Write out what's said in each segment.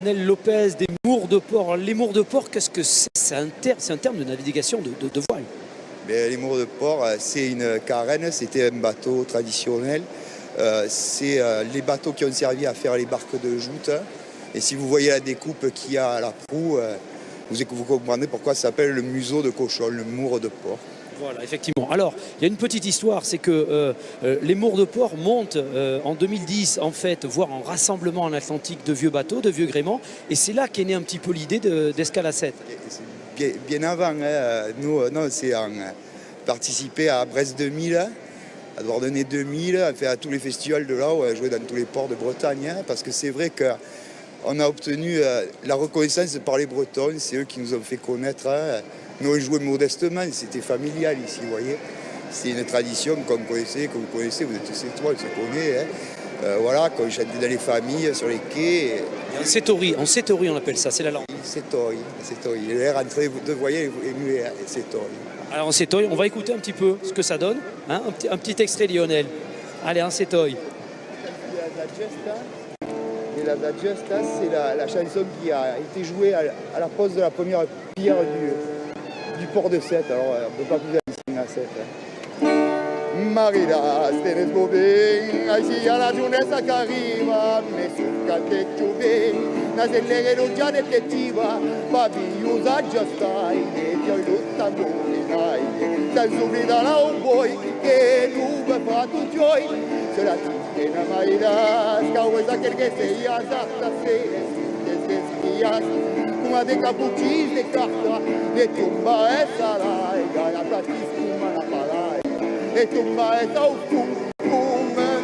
Lionel Lopez, des mours de port. Les mours de port, qu'est-ce que c'est? C'est un terme de navigation de voile. Les mours de port, c'est une carène, c'était un bateau traditionnel. C'est les bateaux qui ont servi à faire les barques de joute. Et si vous voyez la découpe qu'il y a à la proue, vous comprenez pourquoi ça s'appelle le museau de cochon, le mour de port. Voilà, effectivement. Alors, il y a une petite histoire, c'est que les mours de port montent en 2010, en fait, voir un rassemblement en Atlantique de vieux bateaux, de vieux gréements. Et c'est là qu'est née un petit peu l'idée d'Escale à 7. Bien avant, nous, c'est en participer à Brest 2000, à Douarnenez 2000, à tous les festivals de là, on a joué dans tous les ports de Bretagne, parce que c'est vrai qu'on a obtenu la reconnaissance par les Bretons, c'est eux qui nous ont fait connaître. Nous, on jouait modestement, c'était familial ici, vous voyez. C'est une tradition qu'on connaissait, que vous connaissez, vous êtes tous étoiles, on se connaît. Voilà, qu'on chantait dans les familles, sur les quais. En sétori, on appelle ça, c'est la langue. Sétori. L'air entre les deux voyelles est muet, sétori. Alors en sétori, on va écouter un petit peu ce que ça donne. Hein, un petit extrait, Lionel. Allez, en sétori. Et la Giusta, c'est la chanson qui a été jouée à la pose de la première pierre du port de Sète. Alors, on ne peut pas plus aller à Sète. Marida, stenes bobin, així a la junesa que arriba, més que te xuvé, nasellere già detectiva, pavius a gestai, e ti ho lottato minai, senza oblidare a un boy, che tu per fatto gioi, se la tiene Marida, scauesa che sei a zatta sera, se schias, come dei cappuccini de carta, ne tumba e sarai, gaia pratiscuma la palai. E tu mai tau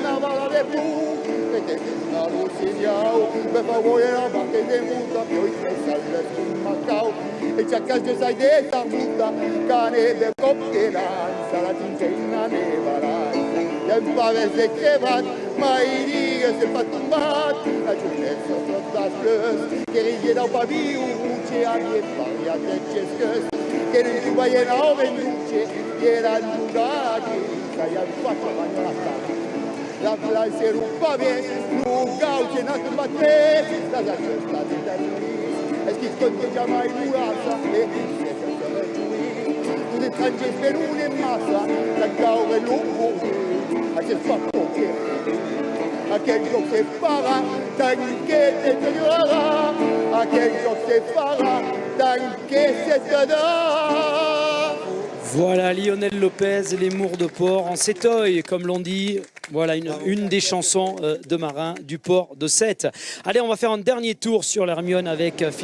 na bala de pum, e te na lucidiao, pe favore la parte de muta, poi tre salve sul Macau, e ci accagge sai de muta, cane de copteranza, la cincena ne varai, e un pavese che va, mai dire se fa tumbat, la giunezza sotto plus, che righe da pavi uce a mie pari a te cescus, che non ti vai na ovenuce, era nudati, che ha fatto la stata. La classe rupa bien, nu gauche na combate, la giusta di terroristi, e chi sconteggia mai l'urasa, e si è sempre giù, tu ne trangi per una massa, la gaure lungo, a che fatto che, a che gioco che farà, tanche te toglierà, a che gioco che farà, tanche se te darà. Voilà Lionel Lopez, les mours de port en sétoy, comme l'on dit. Voilà une des chansons de marins du port de Sète. Allez, on va faire un dernier tour sur l'Hermione avec Philippe.